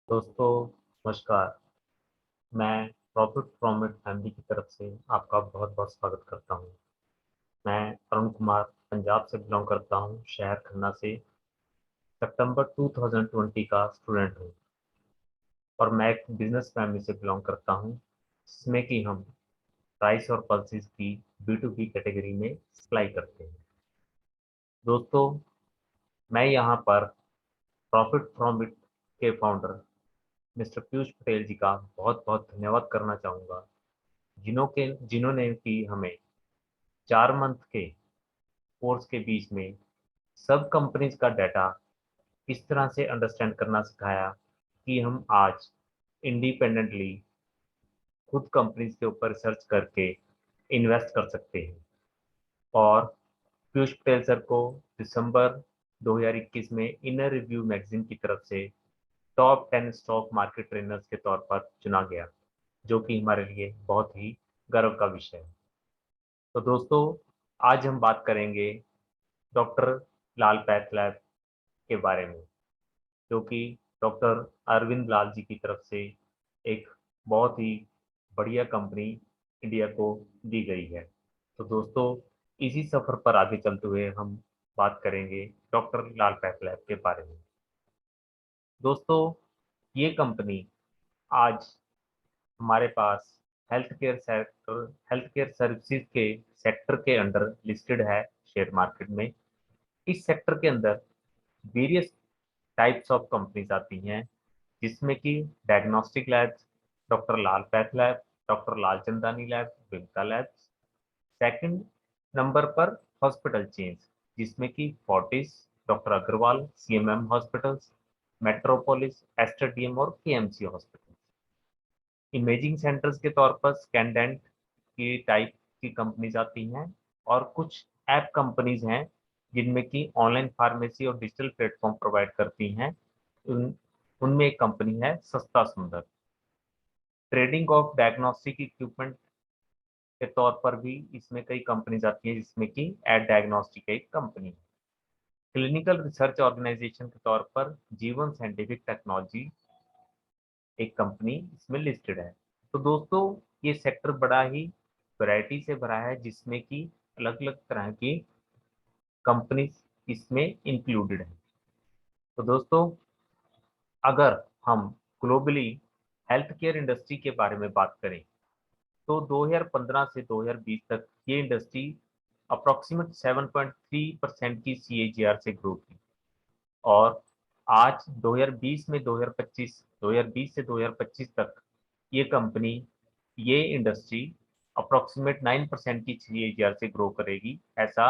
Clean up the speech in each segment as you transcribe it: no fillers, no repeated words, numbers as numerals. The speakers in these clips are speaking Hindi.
दोस्तों नमस्कार। मैं प्रॉफिट फ्रॉम इट फैमिली की तरफ से आपका बहुत बहुत स्वागत करता हूं। मैं अरुण कुमार पंजाब से बिलोंग करता हूं, शहर खन्ना से। सितंबर 2020 का स्टूडेंट हूं और मैं एक बिजनेस फैमिली से बिलोंग करता हूं, जिसमें कि हम राइस और पल्सेस की B2B कैटेगरी में सप्लाई करते हैं। दोस्तों, मैं यहाँ पर प्रॉफिट फ्रॉम इट के फाउंडर मिस्टर पीयूष पटेल जी का बहुत बहुत धन्यवाद करना चाहूँगा, जिन्होंने कि हमें 4 मंथ के कोर्स के बीच में सब कंपनीज का डाटा इस तरह से अंडरस्टैंड करना सिखाया कि हम आज इंडिपेंडेंटली खुद कंपनीज के ऊपर रिसर्च करके इन्वेस्ट कर सकते हैं। और पीयूष पटेल सर को दिसंबर 2021 में इनर रिव्यू मैगजीन की तरफ से टॉप 10 स्टॉक मार्केट ट्रेनर्स के तौर पर चुना गया, जो कि हमारे लिए बहुत ही गर्व का विषय है। तो दोस्तों, आज हम बात करेंगे डॉक्टर लाल पैथलैब के बारे में, जो कि डॉक्टर अरविंद लाल जी की तरफ से एक बहुत ही बढ़िया कंपनी इंडिया को दी गई है। तो दोस्तों, इसी सफर पर आगे चलते हुए हम बात करेंगे डॉक्टर लाल पैथलैब के बारे में। दोस्तों, ये कंपनी आज हमारे पास हेल्थ केयर सर्विसेज के सेक्टर के अंडर लिस्टेड है शेयर मार्केट में। इस सेक्टर के अंदर वेरियस टाइप्स ऑफ कंपनीज आती हैं, जिसमें कि diagnostic labs, doctor Lal path lab, doctor Lalchandani lab, Vimta labs. Second number पर हॉस्पिटल चेन्स, जिसमें कि Fortis, doctor Agarwal, CMM hospitals, Metropolis, Aster DM और KMC हॉस्पिटल। इमेजिंग सेंटर्स के तौर पर स्कैनडेंट की टाइप की कंपनीज आती हैं, और कुछ ऐप कंपनीज हैं जिनमें कि ऑनलाइन फार्मेसी और डिजिटल प्लेटफॉर्म प्रोवाइड करती हैं। उन उनमें एक कंपनी है सस्ता सुंदर। ट्रेडिंग ऑफ डायग्नोस्टिक इक्विपमेंट के तौर पर भी इसमें कई कंपनीज आती हैं, जिसमें कि एड डायग्नोस्टिक एक कंपनी है। क्लिनिकल रिसर्च ऑर्गेनाइजेशन के तौर पर जीवन साइंटिफिक टेक्नोलॉजी एक कंपनी इसमें लिस्टेड है। तो दोस्तों, ये सेक्टर बड़ा ही वैरायटी से भरा है, जिसमें कि अलग अलग तरह की कंपनीज इसमें इंक्लूडेड है। तो दोस्तों, अगर हम ग्लोबली हेल्थ केयर इंडस्ट्री के बारे में बात करें, तो 2015 से 2020 तक ये इंडस्ट्री अप्रोक्सीमेट 7.3% की CAGR से ग्रो की। और आज 2020 में 2020 से 2025 तक ये कंपनी, ये इंडस्ट्री अप्रोक्सीमेट 9% की CAGR से ग्रो करेगी, ऐसा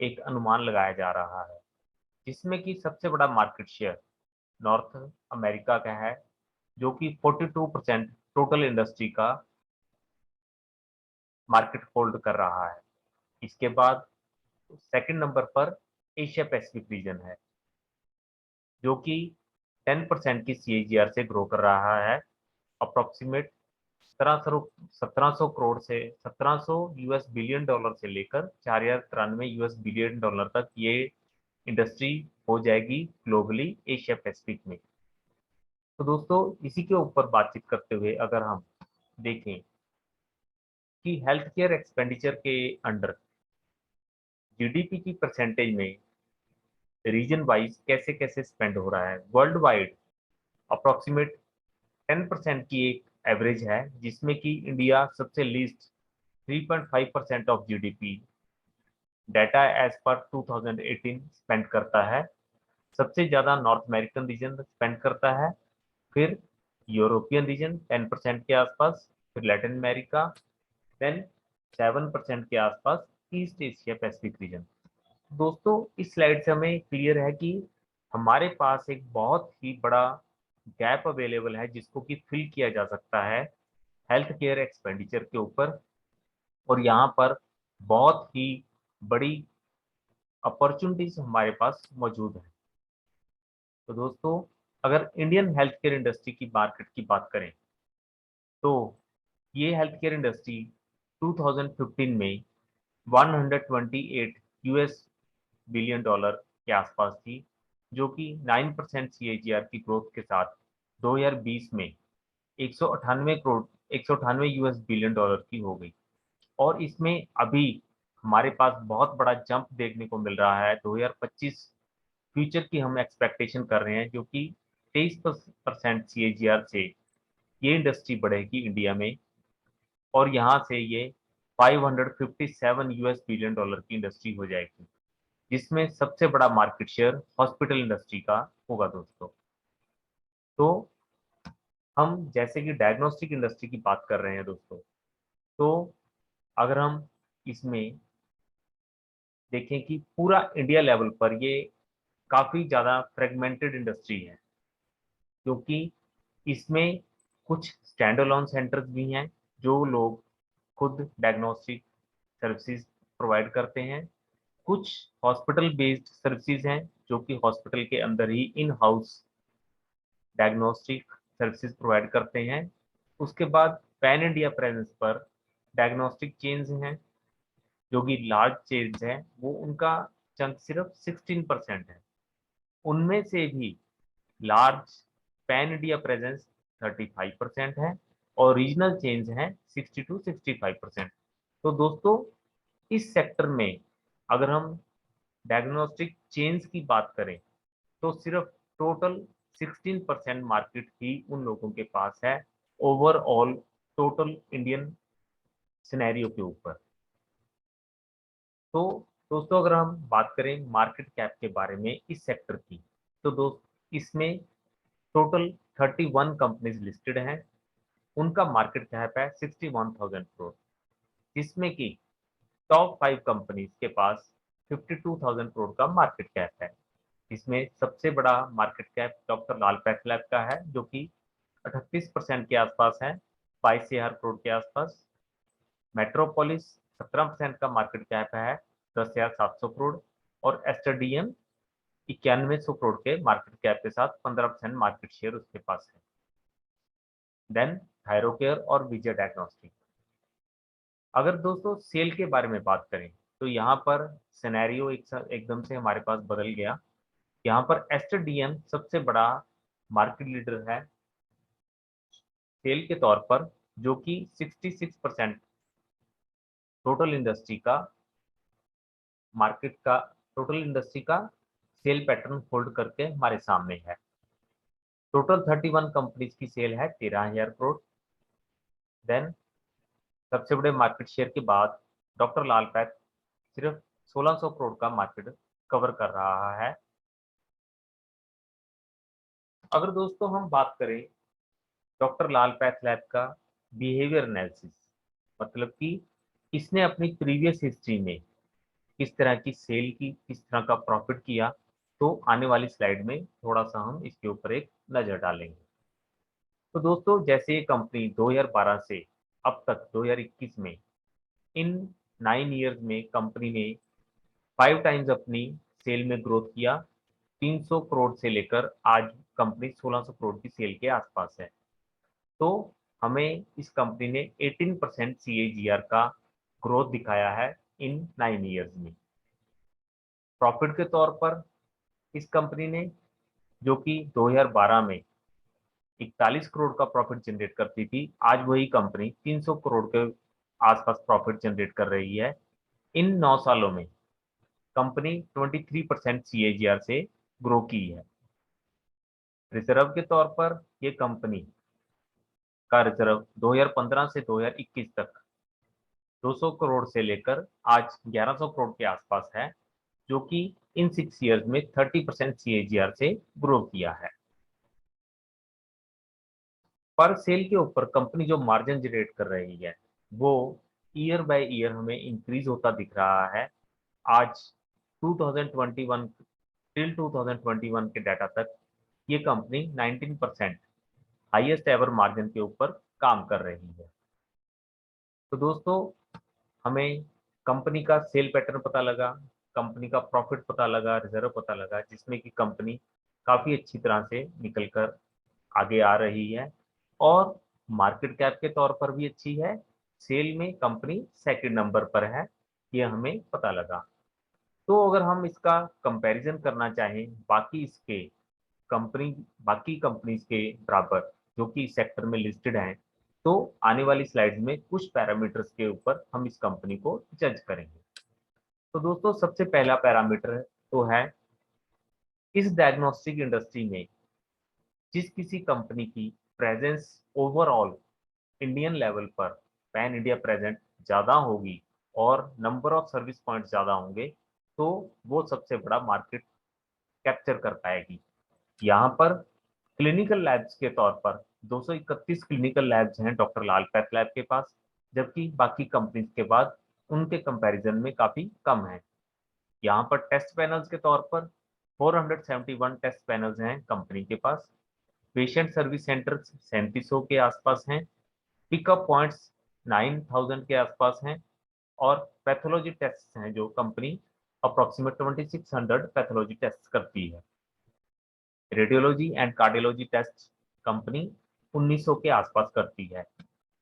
एक अनुमान लगाया जा रहा है। जिसमें कि सबसे बड़ा मार्केट शेयर नॉर्थ अमेरिका का है, जो कि 42% टोटल इंडस्ट्री का मार्केट होल्ड कर रहा है। इसके बाद सेकंड नंबर पर एशिया पैसिफिक रीजन है, जो कि 10% की CAGR से ग्रो कर रहा है। अप्रोक्सीमेट 1700 करोड़ से 1700 US बिलियन डॉलर से लेकर 4093 US बिलियन डॉलर तक ये इंडस्ट्री हो जाएगी ग्लोबली एशिया पैसिफिक में। तो दोस्तों, इसी के ऊपर बातचीत करते हुए अगर हम देखें कि हेल्थ केयर एक्सपेंडिचर के अंडर GDP की परसेंटेज में रीजन वाइज कैसे कैसे स्पेंड हो रहा है, वर्ल्ड वाइड अप्रोक्सीमेट 10% की एक एवरेज है, जिसमें कि इंडिया सबसे least 3.5% of GDP data as per 2018 spend करता है। सबसे ज्यादा नॉर्थ अमेरिकन रीजन स्पेंड करता है, फिर यूरोपियन रीजन 10% के आसपास, फिर लैटिन अमेरिका, देन 7% के आसपास ईस्ट एशिया पैसिफिक रीजन। दोस्तों, इस स्लाइड से हमें क्लियर है कि हमारे पास एक बहुत ही बड़ा गैप अवेलेबल है, जिसको कि फिल किया जा सकता है हेल्थ केयर एक्सपेंडिचर के ऊपर। और यहाँ पर बहुत ही बड़ी अपॉर्चुनिटीज हमारे पास मौजूद है। तो दोस्तों, अगर इंडियन हेल्थ केयर इंडस्ट्री की मार्केट की बात करें, तो ये हेल्थ केयर इंडस्ट्री 2015 में 128 US बिलियन डॉलर के आसपास थी, जो कि 9% CAGR की ग्रोथ के साथ 2020 में 198 करोड़ 198 यूएस बिलियन डॉलर की हो गई। और इसमें अभी हमारे पास बहुत बड़ा जंप देखने को मिल रहा है। 2025 फ्यूचर की हम एक्सपेक्टेशन कर रहे हैं, जो कि 23% CAGR से ये इंडस्ट्री बढ़ेगी इंडिया में, और यहाँ से ये 557 यूएस बिलियन डॉलर की इंडस्ट्री हो जाएगी, जिसमें सबसे बड़ा मार्केट शेयर हॉस्पिटल इंडस्ट्री का होगा दोस्तों। तो हम जैसे कि डायग्नोस्टिक इंडस्ट्री की बात कर रहे हैं दोस्तों, तो अगर हम इसमें देखें कि पूरा इंडिया लेवल पर ये काफ़ी ज़्यादा फ्रेगमेंटेड इंडस्ट्री है, क्योंकि इसमें कुछ स्टैंड अलोन सेंटर्स भी हैं जो लोग खुद डायग्नोस्टिक सर्विसेज प्रोवाइड करते हैं। कुछ हॉस्पिटल बेस्ड सर्विसेज हैं जो कि हॉस्पिटल के अंदर ही in house diagnostic services provide करते हैं। उसके बाद पैन इंडिया प्रेजेंस पर डायग्नोस्टिक चेन्स हैं, जो कि लार्ज चेन्स हैं, वो उनका चंक सिर्फ 16% है। उनमें से भी लार्ज पैन इंडिया प्रेजेंस 35% है, और रीजनल चेंज हैं 60 to 65%। तो दोस्तों, इस सेक्टर में अगर हम डायग्नोस्टिक चेन्स की बात करें तो सिर्फ टोटल 16% मार्केट ही उन लोगों के पास है ओवरऑल टोटल इंडियन सिनेरियो के ऊपर। तो दोस्तों, अगर हम बात करें मार्केट कैप के बारे में इस सेक्टर की, तो दोस्त इसमें टोटल 31 कंपनीज लिस्टेड हैं। उनका मार्केट कैप है 61,000 करोड़, जिसमें कि टॉप 5 कंपनीज के पास 52,000 करोड़ का मार्केट कैप है। इसमें सबसे बड़ा मार्केट कैप डॉक्टर लाल पैथलैब का है, जो कि 38% के आसपास है, 22,000 करोड़ के आसपास। मेट्रोपोलिस 17% का मार्केट कैप है, 10,700 करोड़। और एस्टर DM 9100 करोड़ के मार्केट कैप के साथ 15% मार्केट शेयर उसके पास है। देन थायरोकेयर और विजय डायग्नोस्टिक। अगर दोस्तों सेल के बारे में बात करें तो यहाँ पर सिनेरियो एकदम से हमारे पास बदल गया। यहाँ पर एस्टर DM सबसे बड़ा मार्केट लीडर है सेल के तौर पर, जो कि 66% टोटल इंडस्ट्री का मार्केट का टोटल इंडस्ट्री का सेल पैटर्न होल्ड करके हमारे सामने है। टोटल 31 कंपनीज की सेल है 13,000 करोड़। देन सबसे बड़े मार्केट शेयर के बाद डॉक्टर लाल पैथ सिर्फ 1600 करोड़ का मार्केट कवर कर रहा है। अगर दोस्तों हम बात करें डॉक्टर लाल पैथलैब का बिहेवियर एनालिसिस, मतलब कि इसने अपनी प्रीवियस हिस्ट्री में किस तरह की सेल की, किस तरह का प्रॉफिट किया, तो आने वाली स्लाइड में थोड़ा सा हम इसके ऊपर एक नज़र डालेंगे। तो दोस्तों, जैसे ये कंपनी 2012 से अब तक 2021 में, इन 9 ईयर्स में कंपनी ने 5 टाइम्स अपनी सेल में ग्रोथ किया। 300 करोड़ से लेकर आज कंपनी 1600 करोड़ की सेल के आसपास है। तो हमें इस कंपनी ने 18% CAGR का ग्रोथ दिखाया है इन 9 ईयर्स में। प्रॉफिट के तौर पर इस कंपनी ने, जो कि 2012 में 41 करोड़ का प्रॉफिट जनरेट करती थी, आज वही कंपनी 300 करोड़ के आसपास प्रॉफिट जनरेट कर रही है। इन 9 सालों में कंपनी 23% CAGR से ग्रो की है। रिजर्व के तौर पर ये कंपनी का रिजर्व 2015 से 2021 तक 200 करोड़ से लेकर आज 1100 करोड़ के आसपास है, जो कि इन 6 ईयर्स में 30% CAGR से ग्रो किया है। पर सेल के ऊपर कंपनी जो मार्जिन जनरेट कर रही है, वो ईयर बाय ईयर हमें इंक्रीज होता दिख रहा है। आज 2021 टिल 2021 के डाटा तक ये कंपनी 19% हाईएस्ट एवर मार्जिन के ऊपर काम कर रही है। तो दोस्तों, हमें कंपनी का सेल पैटर्न पता लगा, कंपनी का प्रॉफिट पता लगा, रिजर्व पता लगा, जिसमें कि कंपनी काफ़ी अच्छी तरह से निकल कर आगे आ रही है, और मार्केट कैप के तौर पर भी अच्छी है। सेल में कंपनी सेकंड नंबर पर है, ये हमें पता लगा। तो अगर हम इसका कंपैरिजन करना चाहें बाकी इसके कंपनी बाकी कंपनीज के बराबर जो कि इस सेक्टर में लिस्टेड हैं, तो आने वाली स्लाइड्स में कुछ पैरामीटर्स के ऊपर हम इस कंपनी को जज करेंगे। तो दोस्तों सबसे पहला पैरामीटर तो है इस डायग्नोस्टिक इंडस्ट्री में जिस किसी कंपनी की प्रेजेंस ओवरऑल इंडियन लेवल पर पैन इंडिया प्रेजेंट ज़्यादा होगी और नंबर ऑफ सर्विस पॉइंट ज़्यादा होंगे, तो वो सबसे बड़ा मार्केट कैप्चर कर पाएगी। यहाँ पर क्लिनिकल लैब्स के तौर पर 231 क्लिनिकल लैब्स हैं डॉक्टर लाल पैथ लैब के पास, जबकि बाकी कंपनीज के बाद उनके कंपैरिजन में काफ़ी कम है। यहाँ पर टेस्ट पैनल्स के तौर पर 471 टेस्ट पैनल्स हैं कंपनी के पास। पेशेंट सर्विस सेंटर्स 3700 के आसपास हैं। पिकअप पॉइंट्स 9000 के आसपास हैं। और पैथोलॉजी टेस्ट हैं जो कंपनी अप्रोक्सीमेट 2600 पैथोलॉजी टेस्ट करती है। Radiology and cardiology test company 1900 के आसपास करती है,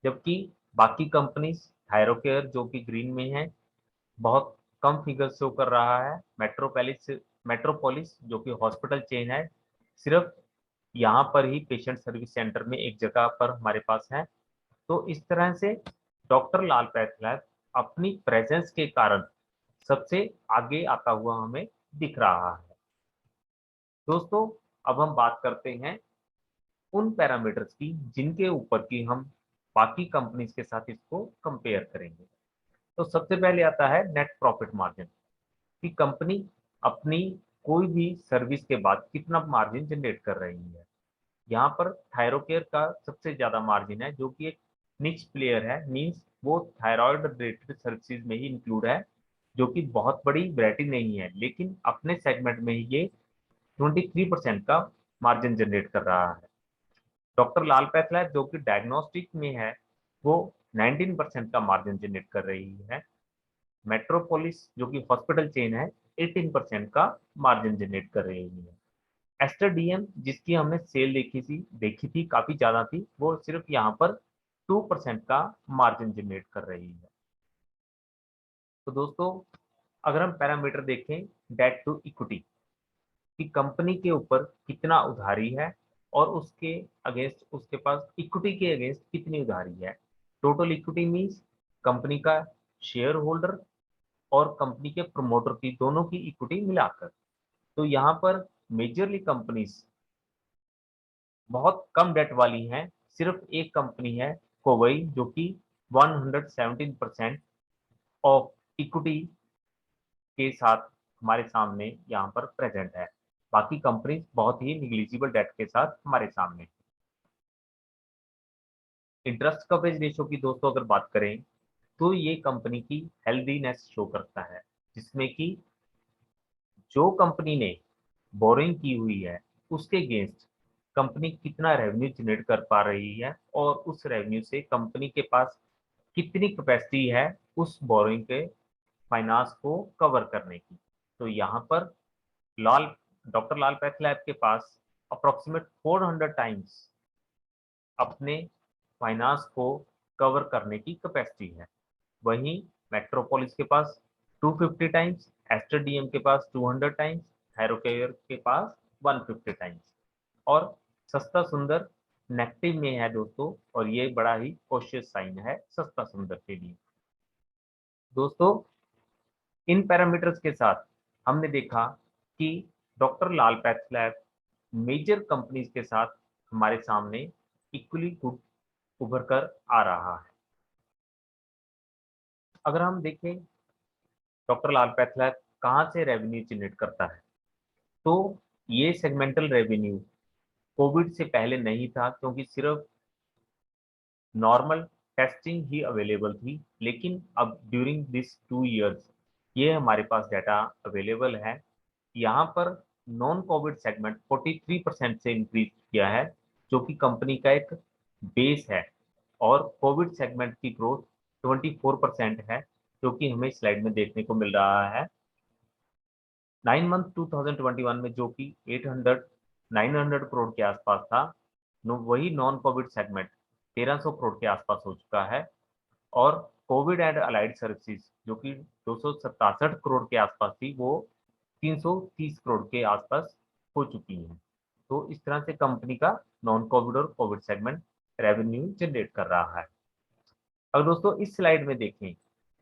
जबकि बाकी कंपनीज थायरोकेयर जो कि ग्रीन में है बहुत कम फिगर शो कर रहा है। मेट्रोपोलिस जो कि हॉस्पिटल चेन है, सिर्फ यहाँ पर ही पेशेंट सर्विस सेंटर में एक जगह पर हमारे पास है। तो इस तरह से डॉक्टर लाल पैथ लैब अपनी प्रेजेंस के कारण सबसे आगे आता हुआ हमें दिख रहा है। दोस्तों अब हम बात करते हैं उन पैरामीटर्स की जिनके ऊपर की हम बाकी कंपनीज के साथ इसको कंपेयर करेंगे। तो सबसे पहले आता है नेट प्रॉफिट मार्जिन कि कंपनी अपनी कोई भी सर्विस के बाद कितना मार्जिन जनरेट कर रही है। यहाँ पर थायरोकेयर का सबसे ज्यादा मार्जिन है जो कि एक निच प्लेयर है, मीन्स वो थायराइड रिलेटेड सर्विसेज में ही इंक्लूड है, जो कि बहुत बड़ी वैरायटी नहीं है, लेकिन अपने सेगमेंट में ही ये 23% का मार्जिन जनरेट कर रहा है। डॉक्टर लाल पैथ लैब जो कि डायग्नोस्टिक में है वो 19% का मार्जिन जनरेट कर रही है। मेट्रोपोलिस जो कि हॉस्पिटल चेन है 18% का मार्जिन जनरेट कर रही है। एस्टर डीएम जिसकी हमने सेल देखी थी काफी ज्यादा थी, वो सिर्फ यहाँ पर 2% का मार्जिन जनरेट कर रही है। तो दोस्तों अगर हम पैरामीटर देखें डेट टू इक्विटी कि कंपनी के ऊपर कितना उधारी है और उसके अगेंस्ट उसके पास इक्विटी के अगेंस्ट कितनी उधारी है। टोटल इक्विटी मीन्स कंपनी का शेयर होल्डर और कंपनी के प्रमोटर की दोनों की इक्विटी मिलाकर। तो यहाँ पर मेजरली कंपनीज बहुत कम डेट वाली हैं। सिर्फ एक कंपनी है कोवई जो कि 117% ऑफ इक्विटी के साथ हमारे सामने यहाँ पर प्रेजेंट है। बाकी कंपनीज बहुत ही निग्लिजिबल डेट के साथ हमारे सामने। इंटरेस्ट कवरेज रेशो की दोस्तों अगर बात करें तो ये कंपनी की हेल्दीनेस शो करता है, जिसमें कि जो कंपनी ने बोरिंग की हुई है उसके अगेंस्ट कंपनी कितना रेवेन्यू जनरेट कर पा रही है और उस रेवेन्यू से कंपनी के पास कितनी कैपेसिटी है उस बोरिंग के फाइनेंस को कवर करने की। तो यहाँ पर लाल डॉक्टर लाल पैथ लैब के पास अप्रोक्सीमेट 400 टाइम्स अपने फाइनेंस को कवर करने की कैपेसिटी है। वहीं मेट्रोपोलिस के पास 250 टाइम्स, एस्टर डीएम के पास 200 टाइम्स, थायरोकेयर के पास 150 टाइम्स। और सस्ता सुंदर नेगेटिव में है दोस्तों, और ये बड़ा ही कॉशियस साइन है सस्ता सुंदर के लिए। दोस्तों इन पैरामीटर्स के साथ हमने देखा कि doctor Lal path lab major companies के साथ हमारे सामने इक्वली गुड उभर कर आ रहा है। अगर हम देखें डॉक्टर लाल पैथ लैब कहाँ से रेवेन्यू जनरेट करता है, तो ये सेगमेंटल रेवेन्यू कोविड से पहले नहीं था क्योंकि सिर्फ नॉर्मल टेस्टिंग ही अवेलेबल थी, लेकिन अब ड्यूरिंग दिस 2 इयर्स ये हमारे पास डाटा अवेलेबल है। यहाँ पर नॉन कोविड सेगमेंट 43% से इंक्रीज किया है, जो कि कंपनी का एक बेस है। और कोविड सेगमेंट की ग्रोथ 24% है, जो कि हमें स्लाइड में देखने को मिल रहा है। 9 मंथ 2021 में जो कि 900 करोड़ के आसपास था, वही नॉन कोविड सेगमेंट 1300 करोड़ के आसपास हो चुका है। और कोविड एंड अलाइड सर्विसेज जो कि 267 करोड़ के आसपास थी, वो 330 करोड़ के आसपास हो चुकी हैं। तो इस तरह से कंपनी का नॉन कोविड और कोविड सेगमेंट रेवेन्यू जनरेट कर रहा है। अब दोस्तों इस स्लाइड में देखें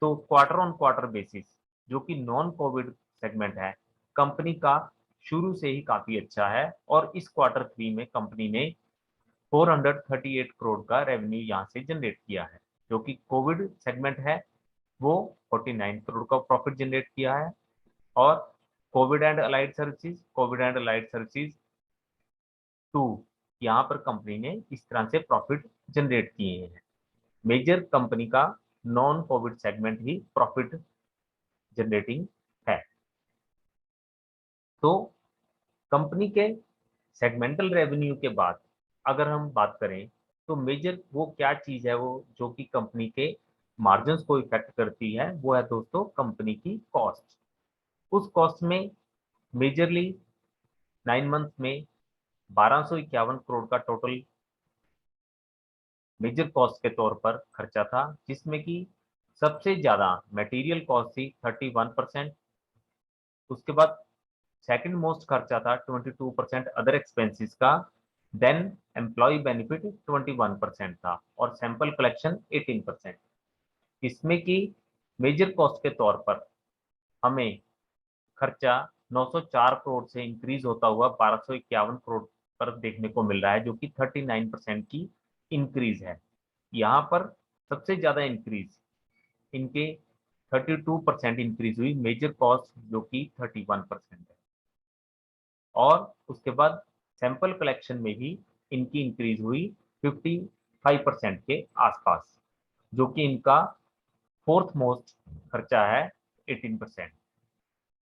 तो क्वार्टर ऑन क्वार्टर बेसिस जो कि नॉन कोविड सेगमेंट है, कंपनी का शुरू से ही काफी अच्छा है और इस क्वार्टर 3 में कंपनी ने 438 करोड़ का रेवेन्यू यहाँ से जनरेट किया है। जो कि कोविड सेगमेंट है वो 49 करोड़ का प्रॉफिट जनरेट किया है और कोविड एंड अलाइड सर्विसेज 2 यहाँ पर कंपनी ने इस तरह से प्रॉफिट जनरेट किए हैं। मेजर कंपनी का नॉन कोविड सेगमेंट ही प्रॉफिट जनरेटिंग है। तो कंपनी के सेगमेंटल रेवेन्यू के बाद अगर हम बात करें तो मेजर वो क्या चीज है वो जो कि कंपनी के मार्जिन्स को इफेक्ट करती है, वो है दोस्तों कंपनी की कॉस्ट। उस कॉस्ट में मेजरली 9 मंथ में 1251 करोड़ का टोटल मेजर कॉस्ट के तौर पर खर्चा था, जिसमें कि सबसे ज्यादा मटेरियल कॉस्ट थी 31%। उसके बाद सेकंड मोस्ट खर्चा था 22% अदर एक्सपेंसेस का। देन एम्प्लॉय बेनिफिट 21% था और सैंपल कलेक्शन 18%। इसमें कि मेजर कॉस्ट के तौर पर हमें खर्चा 904 करोड़ से इंक्रीज होता हुआ 1251 करोड़ पर देखने को मिल रहा है, जो कि 39% की इंक्रीज है। यहाँ पर सबसे ज्यादा इंक्रीज इनके 32% इंक्रीज हुई, मेजर कॉस्ट जो कि 31% है। और उसके बाद सैंपल कलेक्शन में भी इनकी इंक्रीज हुई 55% के आसपास, जो कि इनका फोर्थ मोस्ट खर्चा है 18%।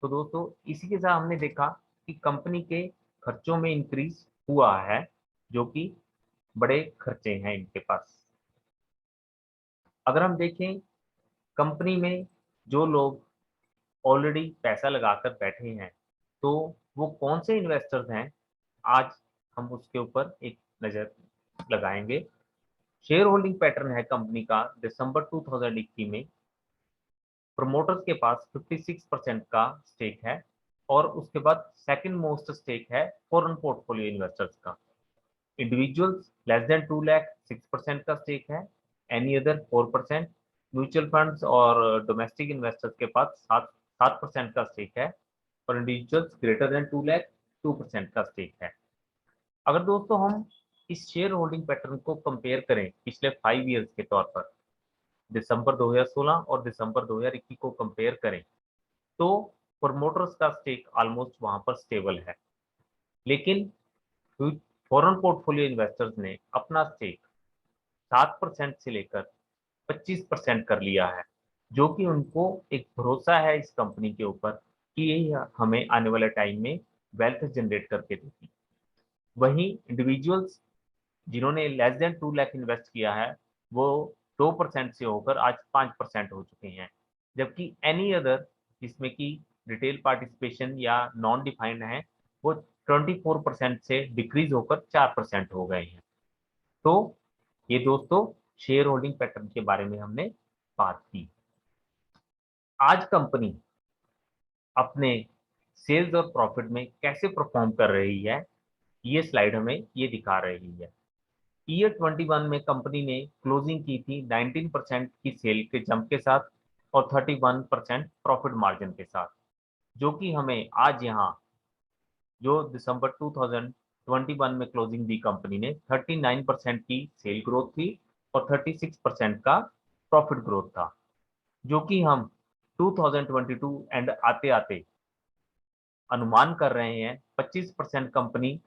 तो दोस्तों इसी के साथ हमने देखा कि कंपनी के खर्चों में इंक्रीज हुआ है, जो कि बड़े खर्चे हैं इनके पास। अगर हम देखें कंपनी में जो लोग ऑलरेडी पैसा लगाकर बैठे हैं तो वो कौन से इन्वेस्टर्स हैं, आज हम उसके ऊपर एक नजर लगाएंगे। शेयर होल्डिंग पैटर्न है कंपनी का दिसंबर 2021 में प्रमोटर्स के पास 56% का स्टेक है और उसके बाद सेकंड मोस्ट स्टेक है फॉरेन पोर्टफोलियो इन्वेस्टर्स का। इंडिविजुअल्स लेस देन 2 लाख 6% का स्टेक है, एनी अदर 4%। म्यूचुअल फंड्स और डोमेस्टिक इन्वेस्टर्स के पास 7% का स्टेक है और इंडिविजुअल्स ग्रेटर देन 2 लाख 2% का स्टेक है। अगर दोस्तों हम इस शेयर होल्डिंग पैटर्न को कंपेयर करें पिछले 5 इयर्स के तौर पर, दिसंबर 2016 और दिसंबर 2021 को कंपेयर करें तो प्रमोटर्स का स्टेक ऑलमोस्ट वहां पर स्टेबल है, लेकिन फॉरेन पोर्टफोलियो इन्वेस्टर्स ने अपना स्टेक 7% से लेकर 25% कर लिया है, जो कि उनको एक भरोसा है इस कंपनी के ऊपर कि ये हमें आने वाले टाइम में वेल्थ जनरेट करके देगी। वहीं इंडिविजुअल्स जिन्होंने लेस देन 2 लाख इन्वेस्ट किया है वो 2% से होकर आज 5% हो चुके हैं, जबकि एनी अदर जिसमें कि रिटेल पार्टिसिपेशन या नॉन डिफाइंड है वो 24% से डिक्रीज होकर 4% हो गए हैं। तो ये दोस्तों शेयर होल्डिंग पैटर्न के बारे में हमने बात की। आज कंपनी अपने सेल्स और प्रॉफिट में कैसे परफॉर्म कर रही है, ये स्लाइड हमें ये दिखा रही है। ईयर 21 में कंपनी ने क्लोजिंग की थी 19% की सेल के जंप के साथ और 31% प्रॉफिट मार्जिन के साथ, जो कि हमें आज यहाँ जो दिसंबर 2021 में क्लोजिंग दी कंपनी ने 39% की सेल ग्रोथ थी और 36% का प्रॉफिट ग्रोथ था, जो कि हम 2022 एंड आते आते अनुमान कर रहे हैं 25% कंपनी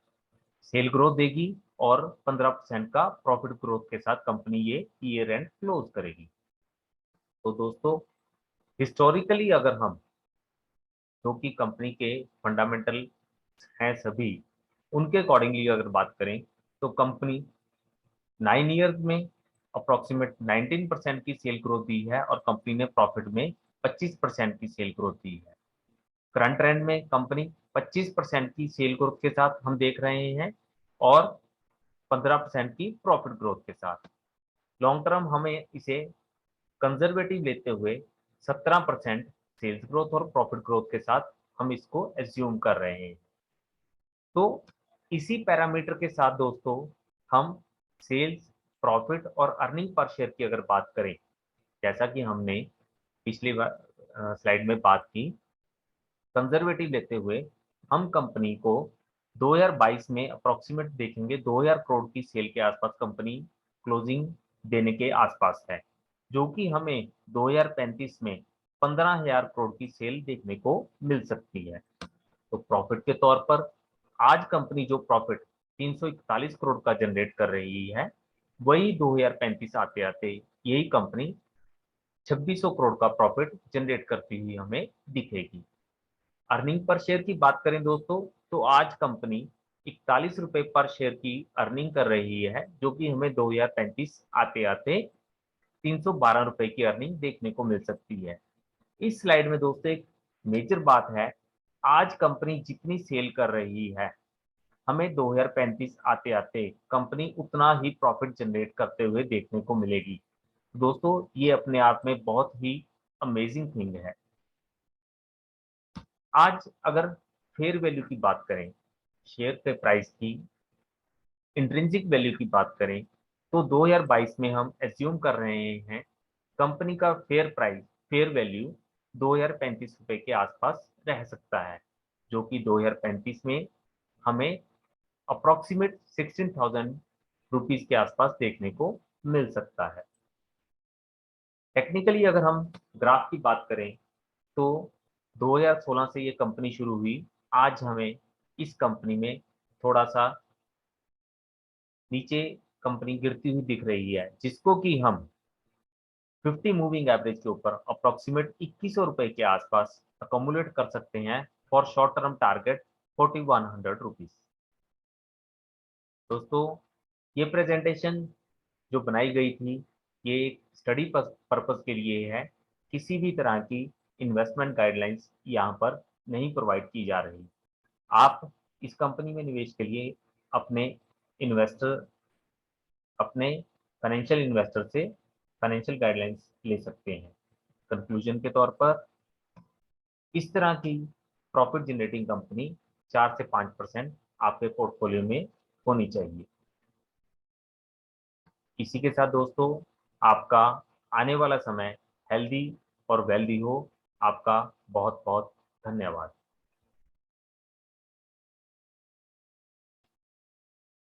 सेल ग्रोथ देगी और 15% का प्रॉफिट ग्रोथ के साथ कंपनी ये ईयर एंड क्लोज करेगी। तो दोस्तों हिस्टोरिकली अगर हम जो कि कंपनी के फंडामेंटल हैं सभी उनके अकॉर्डिंगली अगर बात करें तो कंपनी 9 ईयर्स में अप्रोक्सीमेट 19% की सेल ग्रोथ दी है और कंपनी ने प्रॉफिट में 25% की सेल ग्रोथ दी है। करंट ट्रेंड में कंपनी 25% की सेल ग्रोथ के साथ हम देख रहे हैं और 15% की प्रॉफिट ग्रोथ के साथ। लॉन्ग टर्म हमें इसे कंजर्वेटिव लेते हुए 17% सेल्स ग्रोथ और प्रॉफिट ग्रोथ के साथ हम इसको एज्यूम कर रहे हैं। तो इसी पैरामीटर के साथ दोस्तों हम सेल्स, प्रॉफिट और अर्निंग पर शेयर की अगर बात करें, जैसा कि हमने पिछली बार स्लाइड में बात की, कंजर्वेटिव लेते हुए हम कंपनी को 2022 में अप्रोक्सीमेट देखेंगे 2000 करोड़ की सेल के आसपास कंपनी क्लोजिंग देने के आसपास है, जो कि हमें 2035 में 15,000 करोड़ की सेल देखने को मिल सकती है। तो प्रॉफिट के तौर पर आज कंपनी जो प्रॉफिट 341 करोड़ का जनरेट कर रही है, वही 2035 आते आते यही कंपनी 2600 करोड़ का प्रॉफिट जनरेट करती हुई हमें दिखेगी। अर्निंग पर शेयर की बात करें दोस्तों, तो आज कंपनी 41 रुपए पर शेयर की अर्निंग कर रही है, जो कि हमें 2035 आते आते 312 रुपए की अर्निंग देखने को मिल सकती है। इस स्लाइड में दोस्तों एक मेजर बात है, आज कंपनी जितनी सेल कर रही है, हमें 2035 आते आते कंपनी उतना ही प्रॉफिट जनरेट करते हुए देखने को मिलेगी। दोस्तों ये अपने आप में बहुत ही अमेजिंग थिंग है। आज अगर फेयर वैल्यू की बात करें, शेयर के प्राइस की इंट्रिंसिक वैल्यू की बात करें, तो 2022 में हम एज्यूम कर रहे हैं कंपनी का फेयर प्राइस, फेयर वैल्यू 2035 रुपए के आसपास रह सकता है, जो कि 2035 में हमें अप्रोक्सीमेट 16,000 रुपीज के आसपास देखने को मिल सकता है। टेक्निकली अगर हम ग्राफ की बात करें, तो 2016 से ये कंपनी शुरू हुई, आज हमें इस कंपनी में थोड़ा सा नीचे कंपनी गिरती हुई दिख रही है, जिसको कि हम 50 मूविंग एवरेज के ऊपर अप्रोक्सीमेट 2100 रुपए के आसपास अकोमुलेट कर सकते हैं for short term target 4100 rupees. दोस्तों ये प्रेजेंटेशन जो बनाई गई थी, ये एक स्टडी पर्पस के लिए है, किसी भी तरह की इन्वेस्टमेंट गाइडलाइंस यहाँ पर नहीं प्रोवाइड की जा रही। आप इस कंपनी में निवेश के लिए अपने इन्वेस्टर अपने फाइनेंशियल इन्वेस्टर से फाइनेंशियल गाइडलाइंस ले सकते हैं। कंक्लूजन के तौर पर इस तरह की प्रॉफिट जनरेटिंग कंपनी 4 से 5% आपके पोर्टफोलियो में होनी चाहिए। इसी के साथ दोस्तों आपका आने वाला समय हेल्दी और वेल्दी हो। आपका बहुत बहुत धन्यवाद।